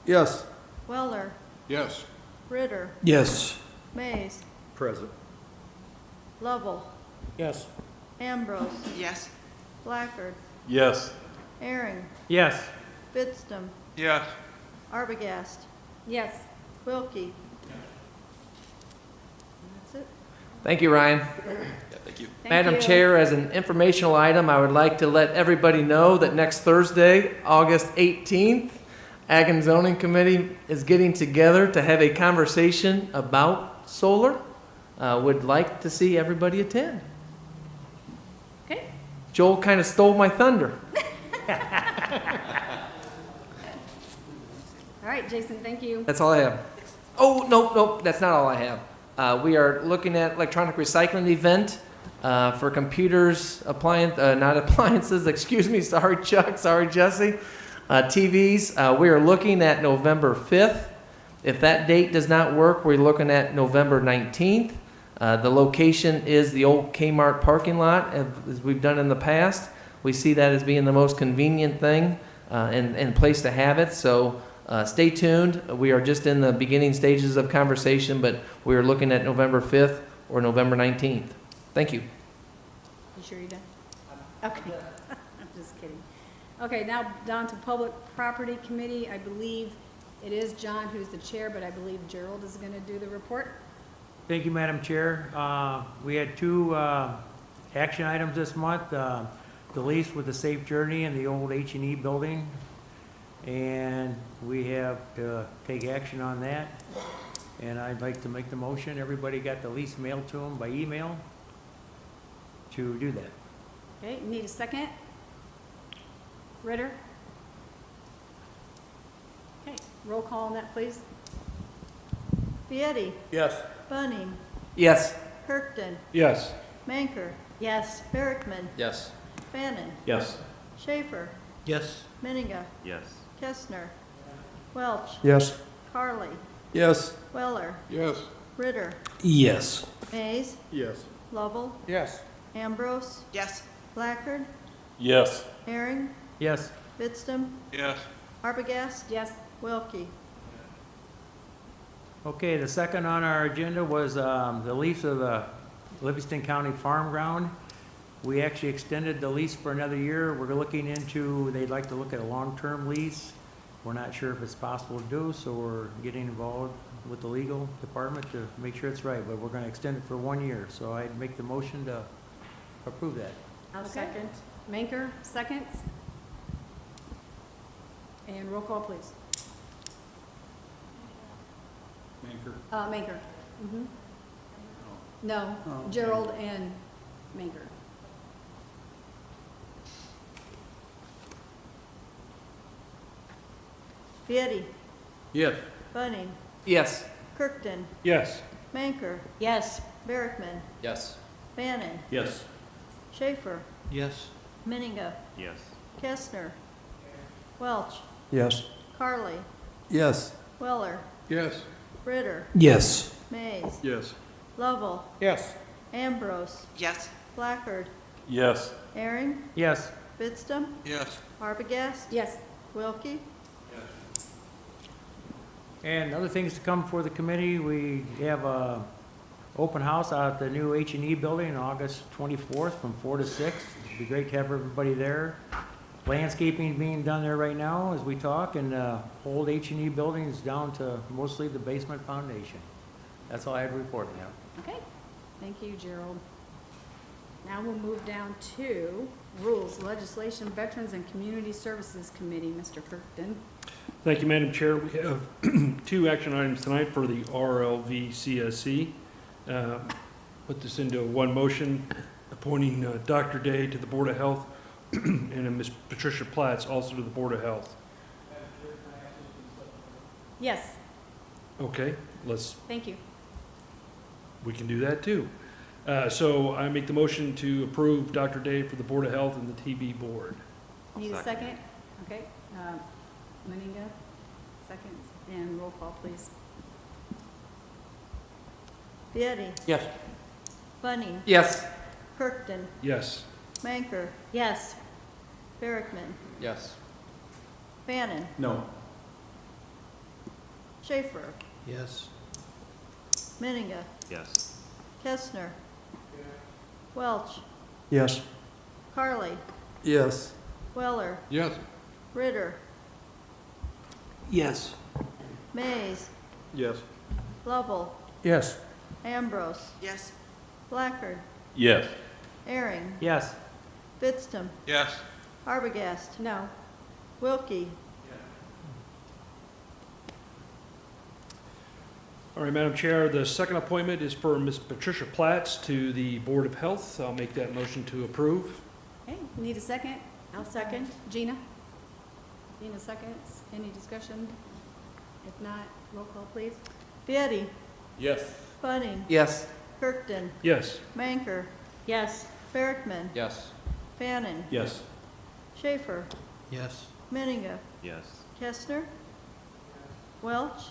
Yes. Weller. Yes. Ritter. Yes. Mays. Present. Lovell. Yes. Ambrose. Yes. Blackard. Yes. Aaron. Yes. Bitstam. Yes. Arbogast. Yes. Wilkie. That's it. Thank you, Ryan. Yeah, thank you. Madam you. Chair, as an informational item, I would like to let everybody know that next Thursday, August 18th, Ag and Zoning Committee is getting together to have a conversation about solar. Would like to see everybody attend. Okay. Joel kind of stole my thunder. All right, Jason, thank you. That's all I have. Oh, no, that's not all I have. We are looking at electronic recycling event for computers, not appliances, excuse me, sorry Chuck, sorry Jesse. TVs, we are looking at November 5th. If that date does not work, we're looking at November 19th. The location is the old Kmart parking lot, as we've done in the past. We see that as being the most convenient thing and place to have it. So stay tuned. We are just in the beginning stages of conversation, but we are looking at November 5th or November 19th. Thank you. You sure you're done? Okay. I'm just kidding. Okay, now down to Public Property Committee. I believe it is John who's the chair, but I believe Gerald is going to do the report. Thank you, Madam Chair. We had two action items this month. The lease with the Safe Journey in the old H&E building. And we have to take action on that. And I'd like to make the motion. Everybody got the lease mailed to them by email to do that. Okay, need a second? Ritter? Okay, roll call on that, please. Vieti, Yes. Bunning, Yes. Kirkton, Yes. Manker, Yes. Berrickman, Yes. Fannin, Yes. Schaefer, Yes. Menninga, Yes. Kestner, Welch, Yes. Carly, Yes. Weller, Yes. Ritter, Yes. Mays, Yes. Lovell, Yes. Ambrose, Yes. Blackard, Yes. Herring, Yes. Vidstem, Yes. Arbogast, Yes. Wilkie. Okay, the second on our agenda was the lease of the Livingston County Farm Ground. We actually extended the lease for another year. We're looking into, they'd like to look at a long-term lease. We're not sure if it's possible to do, so we're getting involved with the legal department to make sure it's right, but we're gonna extend it for 1 year. So I'd make the motion to approve that. I'll second. Manker, seconds. And roll call, please. Manker. Manker. Mhm. No, Oh, Gerald and Manker. Vieti, Yes. Bunning, Yes. Kirkton, Yes. Manker, Yes. Berrickman, Yes. Fannin, Yes. Schaefer, Yes. Menninga, Yes. Kestner, Welch, Yes. Carly, Yes. Weller, Yes. Ritter, Yes. Mays, Yes. Lovell, Yes. Ambrose, Yes. Blackard, Yes. Herring, Yes. Vidstem, Yes. Arbogast, Yes. Wilkie. And other things to come for the committee, we have a open house out at the new H&E building on August 24th from 4 to 6. It'd be great to have everybody there. Landscaping being done there right now as we talk, and old H&E building is down to mostly the basement foundation. That's all I have to report now. Okay, thank you, Gerald. Now we'll move down to Rules, Legislation, Veterans, and Community Services Committee, Mr. Kirkton. Thank you, Madam Chair. We have two action items tonight for the RLVCSC. Put this into one motion, appointing Dr. Day to the Board of Health and Ms. Patricia Platts also to the Board of Health. Yes, Okay, thank you. we can do that too. So I make the motion to approve Dr. Day for the Board of Health and the TB Board. Need a second? Okay, Menninga, seconds, and roll call, please. Vieti, Yes. Bunning, Yes. Kirkton, Yes. Manker, Yes. Berrickman, Yes. Fannin, No. Schaefer, Yes. Menninga, Yes. Kestner, Welch, Yes. Carly, Yes. Weller, Yes. Ritter, Yes. Mays, Yes. Lovell, Yes. Ambrose, Yes. Blackard, Yes. Herring, Yes. Vidstem, Yes. Arbogast, No. Wilkie. All right, Madam Chair, the second appointment is for Ms. Patricia Platts to the Board of Health. I'll make that motion to approve. Okay, need a second? I'll second. Gina? Gina seconds. Any discussion? If not, roll call, please. Vieti, Yes. Bunning, Yes. Kirkton, Yes. Manker, Yes. Berrickman, Yes. Fannin, Yes. Schaefer, Yes. Menninga, Yes. Kestner? Welch?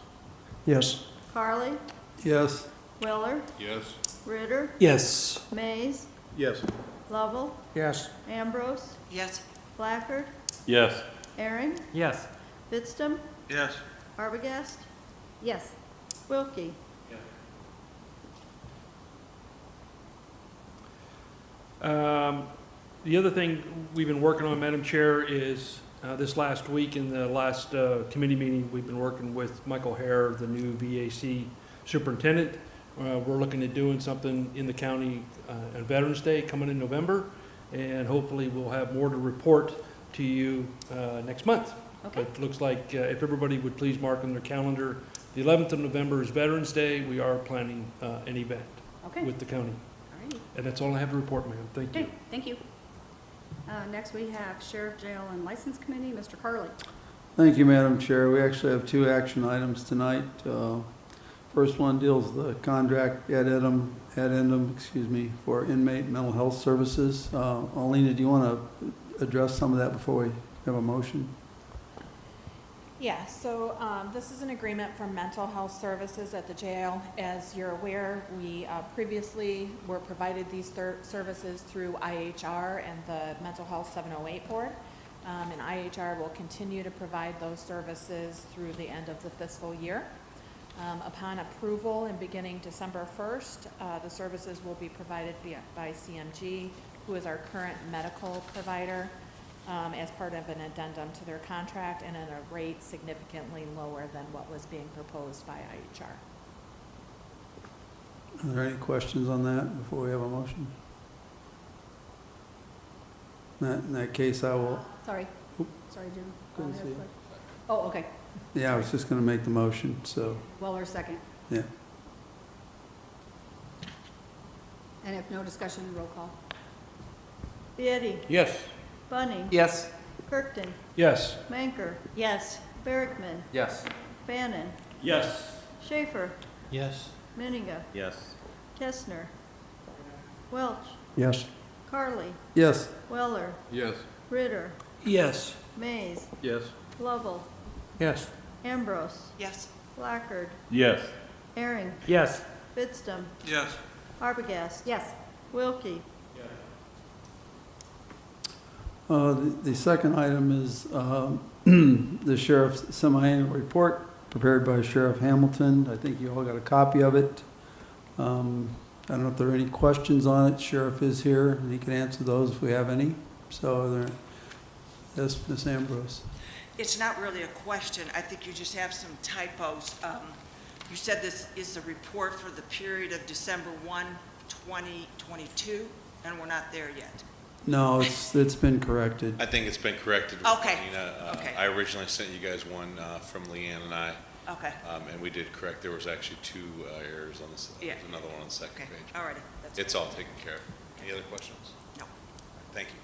Yes. Carly? Yes. Weller? Yes. Ritter? Yes. Mays? Yes. Lovell? Yes. Ambrose? Yes. Blackard? Yes. Aaron? Yes. Fitstum? Yes. Arbogast? Yes. Wilkie? The other thing we've been working on, Madam Chair, is this last week in the last committee meeting, we've been working with Michael Hare, the new VAC superintendent. We're looking at doing something in the county on Veterans Day coming in November, and hopefully we'll have more to report to you next month. Okay. It looks like if everybody would please mark on their calendar, the 11th of November is Veterans Day. We are planning an event Okay. with the county. All right. And that's all I have to report, ma'am. Thank you. Okay, thank you. Next, we have Sheriff, Jail, and License Committee, Mr. Carly. Thank you, Madam Chair. We actually have two action items tonight. First one deals the contract addendum, for inmate mental health services. Alina, do you want to address some of that before we have a motion? Yeah, so this is an agreement for mental health services at the jail. As you're aware, we previously were provided these services through IHR and the Mental Health 708 Board. And IHR will continue to provide those services through the end of the fiscal year. Upon approval and beginning December 1st, the services will be provided by CMG, who is our current medical provider, as part of an addendum to their contract and at a rate significantly lower than what was being proposed by IHR. Are there any questions on that before we have a motion? In that case, I will. Sorry. Oop. Sorry, Jim. Couldn't see. Oh, okay. Yeah, I was just going to make the motion, so, Weller, second. yeah. And if no discussion, roll call. Vieti? Yes. Bunning? Yes. Kirkton? Yes. Manker? Yes. Bergman? Yes. Fannin? Yes. Schaefer? Yes. Miniga? Yes. Kestner? Welch? Yes. Carly? Yes. Weller? Yes. Ritter? Yes. Mays? Yes. Lovell? Yes. Ambrose? Yes. Blackard? Yes. Aaron? Yes. Fitstum? Yes. Arbogast? Yes. Wilkie? The second item is the sheriff's semi-annual report prepared by Sheriff Hamilton. I think you all got a copy of it. I don't know if there are any questions on it. Sheriff is here, and he can answer those if we have any. So, yes, Ms. Ambrose. It's not really a question. I think you just have some typos. You said this is the report for the period of December 1, 2022, and we're not there yet. No, it's been corrected. I think it's been corrected. Okay. Okay. I originally sent you guys one from Leanne and I, Okay. and we did correct. There was actually two errors on this. Yeah. There's another one on the second Okay. page. All righty. That's It's all taken care of. Any other questions? No. Thank you.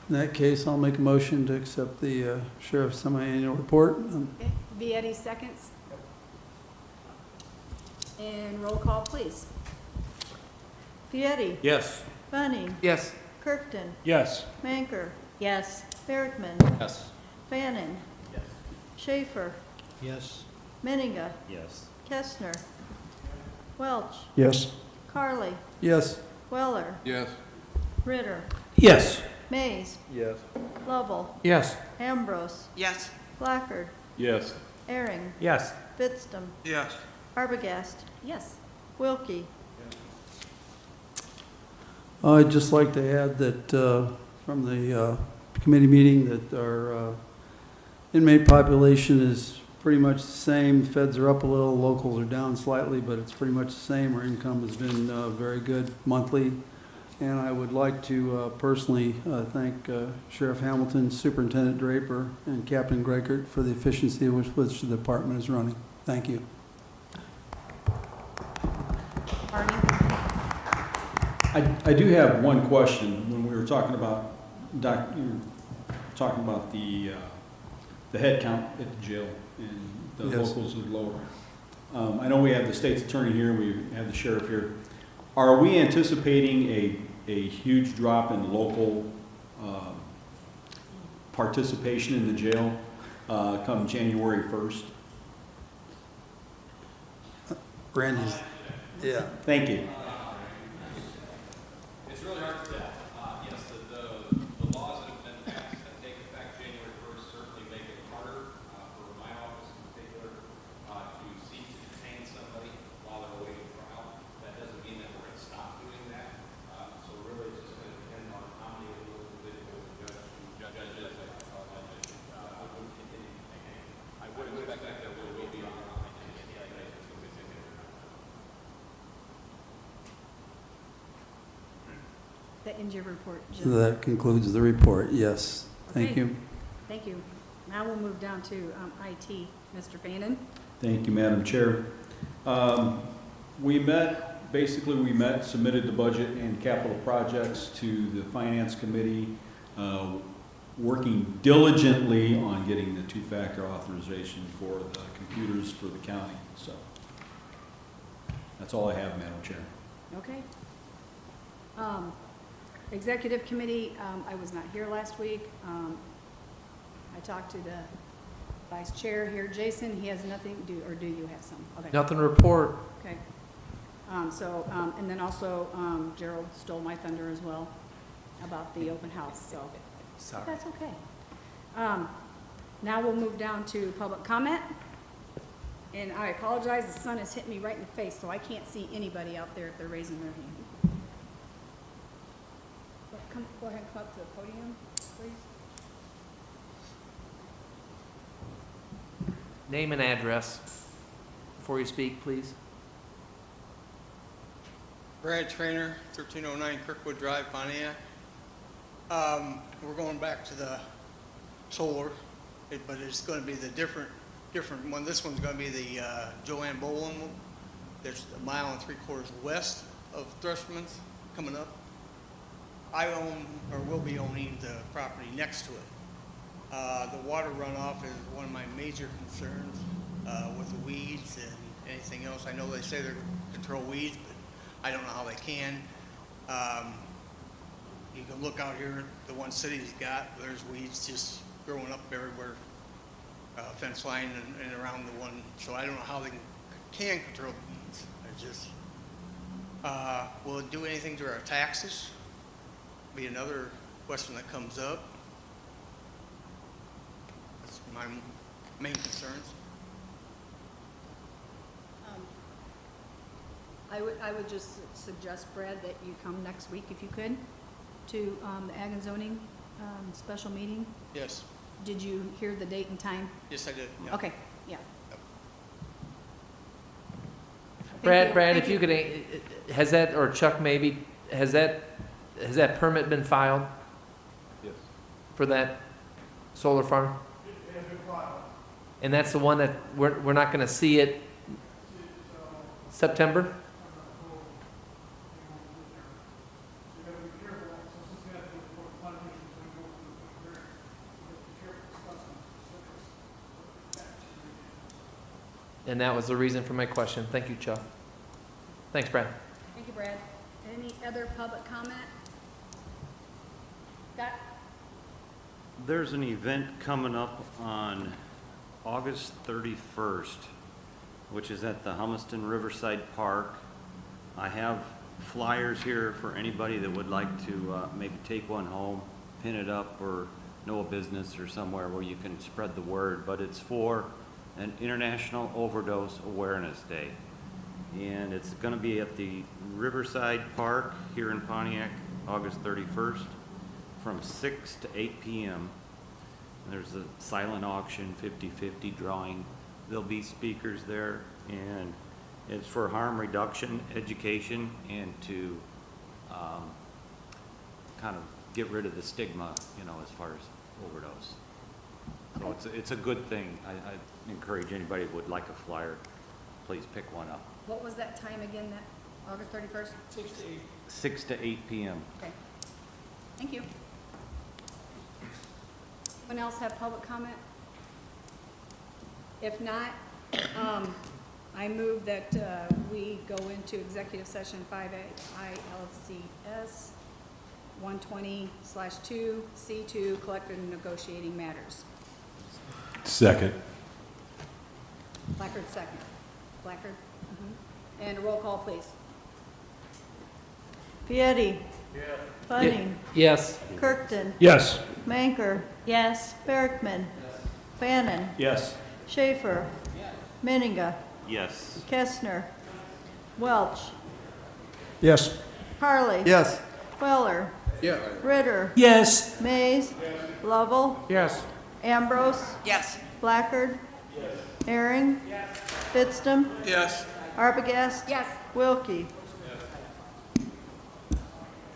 In that case, I'll make a motion to accept the sheriff's semi-annual report. Okay. Vieti, seconds. And roll call, please. Vieti? Yes. Bunning? Yes. Kirkton? Yes. Manker? Yes. Bergman? Yes. Fannin? Yes. Schaefer? Yes. Miniga? Yes. Kestner? Welch? Yes. Carly? Yes. Weller? Yes. Ritter? Yes. Mays? Yes. Lovell? Yes. Ambrose? Yes. Blackard? Yes. Aaron? Yes. Fitstum? Yes. Arbogast? Yes. Wilkie? I'd just like to add that from the committee meeting that our inmate population is pretty much the same. Feds are up a little, locals are down slightly, but it's pretty much the same. Our income has been very good monthly. And I would like to personally thank Sheriff Hamilton, Superintendent Draper, and Captain Gregert for the efficiency with which the department is running. Thank you. I do have one question. When we were talking about, you were talking about the head count at the jail and the Yes. locals are lower. I know we have the state's attorney here, we have the sheriff here. Are we anticipating a huge drop in local participation in the jail come January 1st. Randy's, yeah. Thank you. It's really hard to tell. Yes, the laws that have been passed that take effect January 1st certainly make it harder for my office in particular to seek to detain somebody while they're awaiting trial. That doesn't mean that we're going to stop doing that. So really it's just going to depend on how many of those individuals judges would continue to detain. I would expect that there will be around. That ends your report, Jim. That concludes the report, yes. Thank Okay. you. Thank you. Now we'll move down to IT. Mr. Fannin? Thank you, Madam Chair. We met, submitted the budget and capital projects to the Finance Committee, working diligently on getting the two-factor authorization for the computers for the county. So that's all I have, Madam Chair. Okay. Executive Committee, I was not here last week. I talked to the Vice Chair here, Jason. He has nothing, or do you have some? Okay. Nothing to report. Okay. And then also Gerald stole my thunder as well about the open house, so. Sorry. That's okay. Now we'll move down to public comment. And I apologize, the sun has hit me right in the face, so I can't see anybody out there if they're raising their hand. Go ahead and come up to the podium, please. Name and address before you speak, please. Brad Trainer, 1309 Kirkwood Drive, Pontiac. We're going back to the solar, but it's going to be the different one. This one's going to be the Joanne Boland one. There's a 1.75 miles west of Thrushman's coming up. I own, or will be owning, the property next to it. The water runoff is one of my major concerns with the weeds and anything else. I know they say they control weeds, but I don't know how they can. You can look out here, the one city's got, there's weeds just growing up everywhere, fence line and around the one, so I don't know how they can control the weeds. It's just, will it do anything to our taxes? Be another question that comes up. That's my main concerns. I would just suggest, Brad, that you come next week if you could to the Ag and Zoning special meeting. Yes. Did you hear the date and time? Yes, I did. Yeah. Okay, yeah. Brad, if you could, has that, or Chuck maybe, has that permit been filed? Yes. For that solar farm? It has been filed. And that's the one that we're not gonna see it September? And that was the reason for my question. Thank you, Chuck. Thanks, Brad. Thank you, Brad. Any other public comment? Scott? There's an event coming up on August 31st, which is at the Humiston Riverside Park. I have flyers here for anybody that would like to maybe take one home, pin it up, or know a business or somewhere where you can spread the word. But it's for an International Overdose Awareness Day. And it's going to be at the Riverside Park here in Pontiac, August 31st, from 6 to 8 p.m. And there's a silent auction, 50-50 drawing. There'll be speakers there, and it's for harm reduction, education, and to kind of get rid of the stigma, you know, as far as overdose. So it's a good thing. I encourage anybody who would like a flyer, please pick one up. What was that time again, that August 31st? 6 to 8. 6 to 8 p.m. Okay. Thank you. Anyone else have public comment? If not, I move that we go into executive session 5A ILCS 120/2, C2, collective negotiating matters. Second. Blackard second. Blackard? And a roll call, please. Piety. Bunning. Yes. Kirkton. Yes. Manker. Yes. Berkman. Fannin. Yes. Schaefer. Menninga. Yes. Kestner. Welch. Yes. Harley. Yes. Weller. Yeah. Ritter. Yes. Mays. Lovell. Yes. Ambrose. Yes. Blackard. Herring. Fitstum. Yes. Arbogast. Yes. Wilkie.